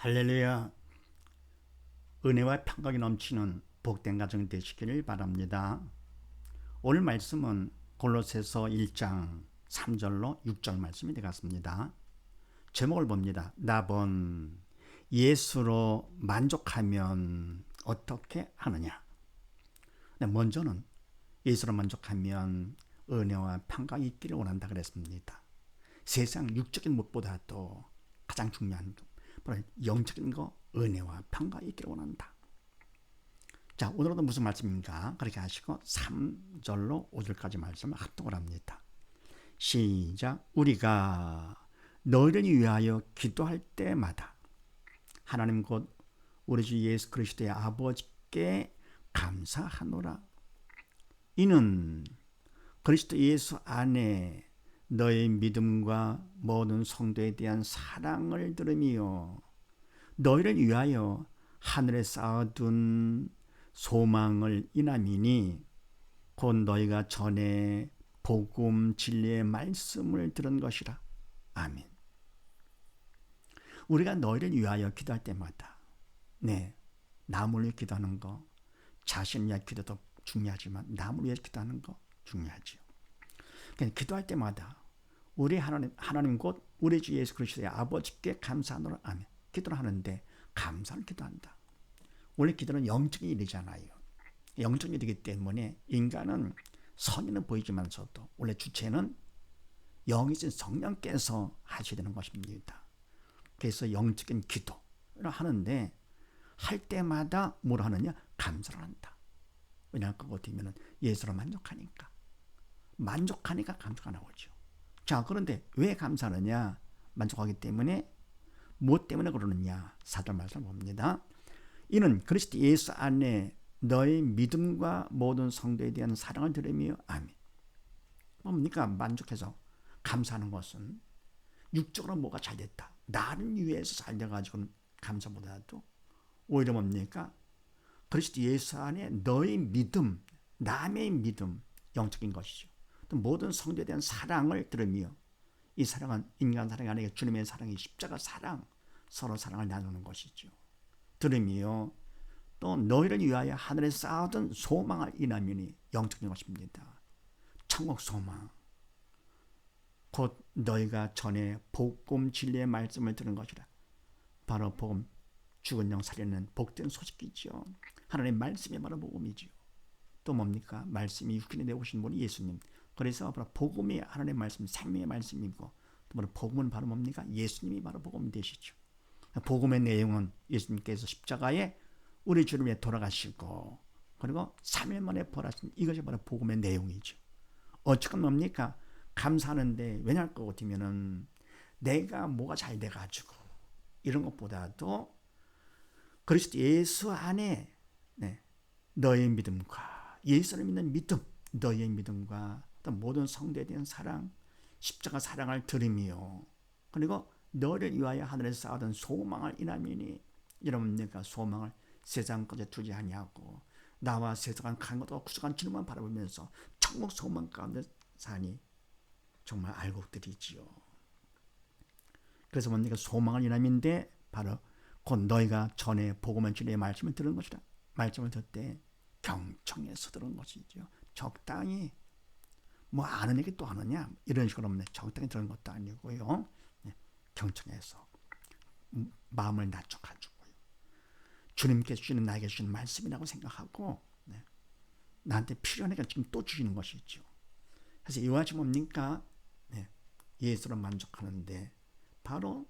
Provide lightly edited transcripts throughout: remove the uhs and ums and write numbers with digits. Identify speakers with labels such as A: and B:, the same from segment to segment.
A: 할렐루야. 은혜와 평강이 넘치는 복된 가정 되시기를 바랍니다. 오늘 말씀은 골로새서 1장 3절로 6절 말씀이 되겠습니다. 제목을 봅니다. 나본 예수로 만족하면 어떻게 하느냐. 먼저는 예수로 만족하면 은혜와 평강이 있기를 원한다 그랬습니다. 세상 육적인 것보다도 가장 중요한 것, 바로 영적인 거, 은혜와 평강이 있기를 원한다. 자, 오늘은 무슨 말씀인가? 그렇게 하시고 3절로 5절까지 말씀을 합독을 합니다. 시작. 우리가 너희를 위하여 기도할 때마다 하나님 곧 우리 주 예수 그리스도의 아버지께 감사하노라. 이는 그리스도 예수 안에 너의 믿음과 모든 성도에 대한 사랑을 들으며 너희를 위하여 하늘에 쌓아둔 소망을 인함이니 곧 너희가 전에 복음 진리의 말씀을 들은 것이라. 아멘. 우리가 너희를 위하여 기도할 때마다 남을 위해 기도하는 거, 자신을 위해 기도도 중요하지만 남을 위해 기도하는 거 중요하죠. 그러니까 기도할 때마다 우리 하나님 곧 우리 주 예수 그리스도의 아버지께 감사하노라. 아멘. 기도를 하는데 감사를 기도한다. 원래 기도는 영적인 일이잖아요. 영적인 일이기 때문에 인간은 선의는 보이지만서도 원래 주체는 영이신 성령께서 하셔야 되는 것입니다. 그래서 영적인 기도를 하는데 할 때마다 뭘 하느냐? 감사를 한다. 왜냐하면 그거 되면 예수로 만족하니까 감사가 나오죠. 자, 그런데 왜 감사하느냐? 만족하기 때문에. 무엇 때문에 그러느냐? 4절 말씀을 봅니다. 이는 그리스도 예수 안에 너의 믿음과 모든 성도에 대한 사랑을 들으며. 아멘. 뭡니까? 만족해서 감사하는 것은 육적으로 뭐가 잘 됐다, 나를 위해서 잘 돼가지고 감사보다도 오히려 뭡니까? 그리스도 예수 안에 너의 믿음, 남의 믿음, 영적인 것이죠. 또 모든 성도에 대한 사랑을 들으며, 이 사랑은 인간 사랑이 아니라 주님의 사랑이 십자가 사랑, 서로 사랑을 나누는 것이죠. 들으며 또 너희를 위하여 하늘에 쌓아둔 소망을 인하면이 영적인 것입니다. 천국 소망, 곧 너희가 전에 복음 진리의 말씀을 들은 것이라. 바로 복음, 죽은 영 살리는 복된 소식이죠. 하나님의 말씀이 바로 복음이죠. 또 뭡니까? 말씀이 육신에 내오신 분이 예수님. 그래서 바로 복음이 하나님의 말씀, 생명의 말씀이고, 또 바로 복음은 바로 뭡니까? 예수님이 바로 복음이 되시죠. 복음의 내용은 예수님께서 십자가에 우리 주를 위해 돌아가시고 그리고 3일 만에 부활하신, 이것이 바로 복음의 내용이죠. 어쨌건 뭡니까? 감사하는데 왜냐할 것 같으면은 내가 뭐가 잘 돼가지고 이런 것보다도 그리스도 예수 안에 너의 믿음과 예수를 믿는 믿음, 너의 믿음과 또 모든 성도에 대한 사랑, 십자가 사랑을 들으며 그리고 너를 위하여 하늘에서 쌓아둔 소망을 인하미니. 여러분, 내가 소망을 세상 것에 두지 아니하고 나와 세상은 간 것도 구속한 주님만 바라보면서 천국 소망 가운데 사니 정말 알곡들이지요. 그래서 뭡니까? 소망을 인함인데 바로 곧 너희가 전에 복음의 진리의 말씀을 들은 것이라. 말씀을 듣을 때 경청해서 들은 것이죠. 적당히 뭐 아는 얘기 또 하느냐 이런 식으로 적당히 들은 것도 아니고요. 경청해서 마음을 낮춰가지고요. 주님께서 주시는, 나에게 주시는 말씀이라고 생각하고 나한테 필요하니까 지금 또 주시는 것이죠. 그래서 이와 같이 뭡니까? 예수로 만족하는데 바로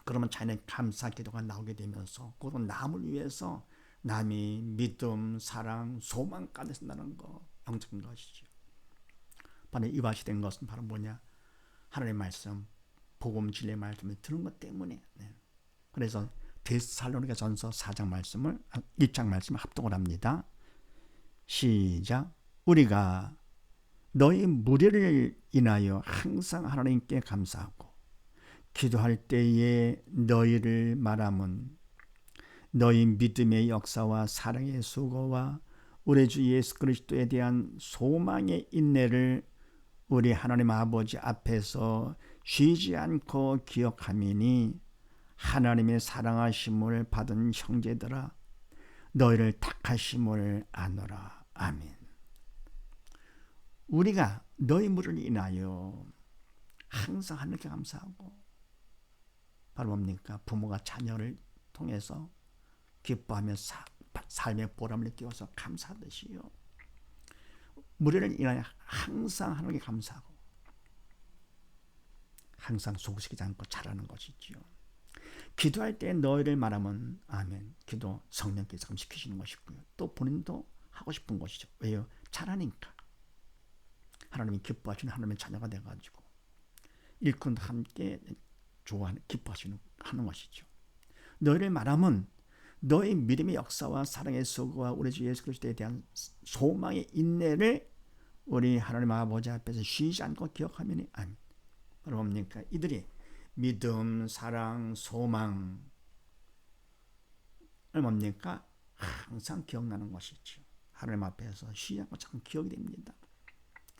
A: 그러면 자연의 감사 기도가 나오게 되면서 그런 남을 위해서 남이 믿음, 사랑, 소망 가운데 쓴다는 거, 영적인 것이죠. 바로 이와 같이 된 것은 바로 뭐냐? 하나님의 말씀, 복음 진리의 말씀을 들은 것 때문에. 그래서 데살로니가전서 4장 말씀을 1장 말씀을 합독을 합니다. 시작. 우리가 너희 무리를 인하여 항상 하나님께 감사하고 기도할 때에 너희를 말함은 너희 믿음의 역사와 사랑의 수고와 우리 주 예수 그리스도에 대한 소망의 인내를 우리 하나님 아버지 앞에서 쉬지 않고 기억하미니 하나님의 사랑하심을 받은 형제들아 너희를 택하심을 아노라. 아멘. 우리가 너희 물을 인하여 항상 하늘께 감사하고, 바로 뭡니까? 부모가 자녀를 통해서 기뻐하며 삶의 보람을 느끼어서 감사하듯이요, 무리를 인하여 항상 하나님께 감사하고 항상 소극시키지 않고 잘하는 것이지요. 기도할 때 너희를 말하면 아멘. 기도 성령께서 시키시는 것이고요. 또 본인도 하고 싶은 것이죠. 왜요? 잘하니까. 하나님이 기뻐하시는 하나님의 자녀가 돼가지고 일꾼도 함께 좋아하는, 기뻐하시는 하는 것이죠. 너희를 말하면 너희 믿음의 역사와 사랑의 소구와 우리 주 예수 그리스도에 대한 소망의 인내를 우리 하나님 아버지 앞에서 쉬지 않고 기억하면 아멘. 바로 뭡니까? 이들이 믿음, 사랑, 소망을 뭡니까? 항상 기억나는 것이죠. 하나님 앞에서 쉬지 않고 참 기억이 됩니다.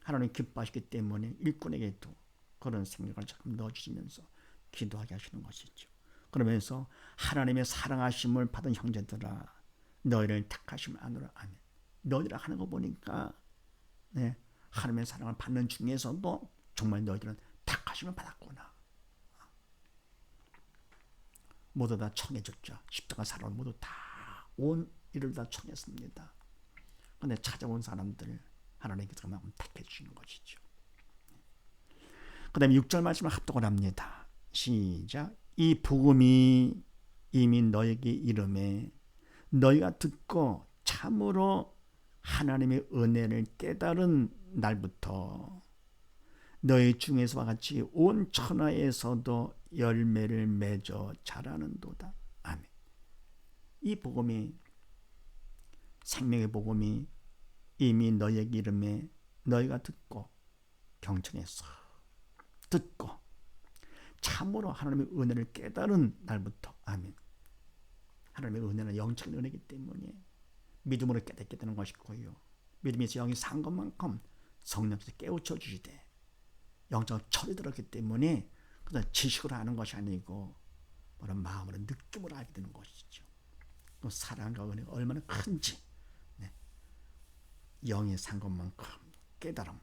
A: 하나님 기뻐하시기 때문에 일꾼에게도 그런 생각을 참 넣어주시면서 기도하게 하시는 것이죠. 그러면서 하나님의 사랑하심을 받은 형제들아 너희를 택하심을 아노라. 아멘. 너희라 하는 거 보니까 하나님의 사랑을 받는 중에서도 정말 너희들은 택하심을 받았구나. 모두 다 청해졌죠. 십자가 사람을 모두 다 온 이를 다 청했습니다. 그런데 찾아온 사람들 하나님께서 그만큼 택해 주시는 것이죠. 그 다음에 6절 말씀을 합독을 합니다. 시작. 이 복음이 이미 너에게 이름에 너희가 듣고 참으로 하나님의 은혜를 깨달은 날부터 너희 중에서와 같이 온 천하에서도 열매를 맺어 자라는도다. 아멘. 이 복음이, 생명의 복음이 이미 너희에게 이름에 너희가 듣고 경청했어. 듣고 참으로 하나님의 은혜를 깨달은 날부터. 아멘. 하나님의 은혜는 영적인 은혜이기 때문에 믿음으로 깨닫게 되는 것이고요. 믿음에서 영이 산 것만큼 성령께서 깨우쳐 주시되 영적 철이 들었기 때문에 그냥 지식으로 아는 것이 아니고 바로 마음으로 느낌으로 알게 되는 것이죠. 또 사랑과 은혜가 얼마나 큰지 영이 산 것만큼 깨달음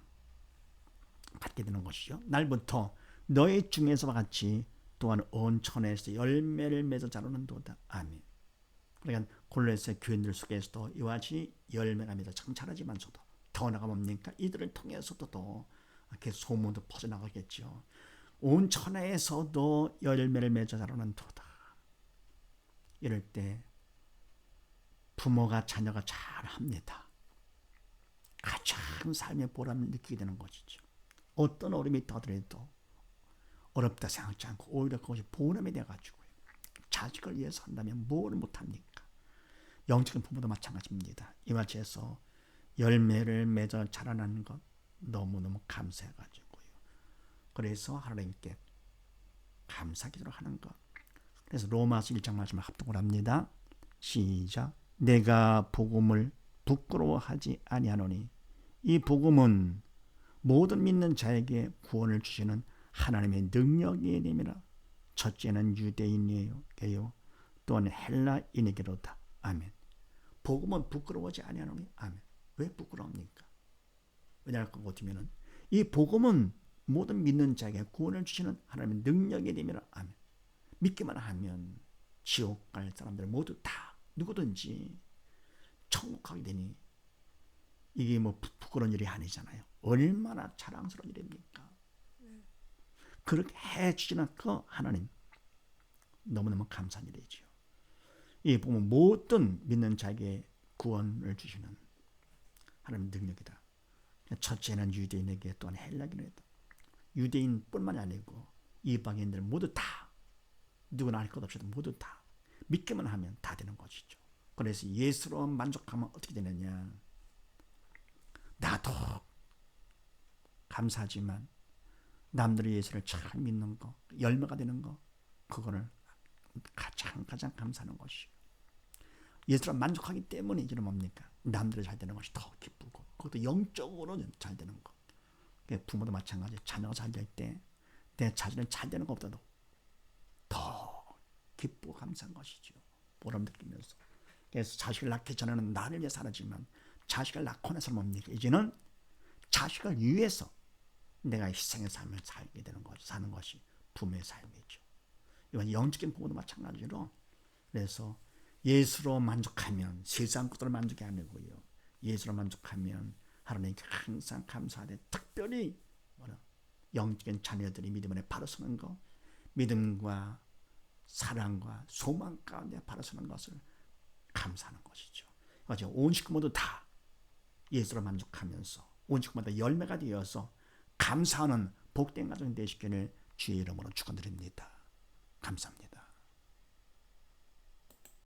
A: 받게 되는 것이죠. 날부터 너희 중에서와 같이 또한 온 천하에서 열매를 맺어 자라는도다. 아멘. 그러니까 골로새 교인들 속에서도 이와 같이 열매가 맺어 참 자라지만서도 더 나아가 뭡니까? 이들을 통해서도 또 이렇게 소문도 퍼져나가겠죠. 온 천하에서도 열매를 맺어 자라는도다. 이럴 때 부모가 자녀가 잘합니다. 가장 삶의 보람을 느끼게 되는 것이죠. 어떤 어려움이 있다 하더라도 어렵다 생각하지 않고 오히려 그것이 보람이 돼가지고요. 자식을 위해서 한다면 뭘 못합니까? 영적인 부모도 마찬가지입니다. 이와 같이 해서 열매를 맺어 자라나는 것 너무너무 감사해가지고요. 그래서 하나님께 감사기도를 하는 것. 그래서 로마서 1장 말씀을 합독을 합니다. 시작. 내가 복음을 부끄러워하지 아니하노니 이 복음은 모든 믿는 자에게 구원을 주시는 하나님의 능력이 됨이라. 첫째는 유대인에게요 또는 헬라인에게로다. 아멘. 복음은 부끄러워하지 아니하노니. 아멘. 왜 부끄러웁니까? 왜냐하면 어쩌면은 이 복음은 모든 믿는 자에게 구원을 주시는 하나님의 능력이 됨이라. 아멘. 믿기만 하면 지옥 갈 사람들 모두 다 누구든지 천국 가게 되니 이게 뭐 부끄러운 일이 아니잖아요. 얼마나 자랑스러운 일입니까? 그렇게 해주시는 그 하나님 너무너무 감사한 일이죠. 이 보면 모든 믿는 자에게 구원을 주시는 하나님의 능력이다. 첫째는 유대인에게 또한 헬라인에게, 유대인뿐만이 아니고 이방인들 모두 다 누구나 할 것 없이도 모두 다 믿기만 하면 다 되는 것이죠. 그래서 예수로 만족하면 어떻게 되느냐? 나도 감사하지만 남들이 예수를 잘 믿는 거, 열매가 되는 거, 그거를 가장 감사하는 것이요. 예수로 만족하기 때문에 이제 뭡니까? 남들이 잘 되는 것이 더 기쁘고, 그것도 영적으로 잘 되는 거. 부모도 마찬가지. 자녀가 잘 될 때 내 자신은 잘 되는 것보다도 더 기쁘고 감사한 것이죠. 보람 느끼면서. 그래서 자식을 낳기 전에는 나를 위해 살았지만 자식을 낳고 나서 뭡니까? 이제는 자식을 위해서 내가 희생의 삶을 살게 되는 것, 사는 것이 부모의 삶이죠. 이건 영적인 부모도 마찬가지로, 그래서 예수로 만족하면 세상 것들을 만족이 아니고요, 예수로 만족하면 하나님께 항상 감사하되, 특별히 영적인 자녀들이 믿음 안에 바로 서는 것, 믿음과 사랑과 소망 가운데 바로 서는 것을 감사하는 것이죠. 맞아요. 온 식구 모두 다 예수로 만족하면서 온 식구마다 열매가 되어서 감사하는 복된 가정이 되시기를 주의 이름으로 축원드립니다. 감사합니다.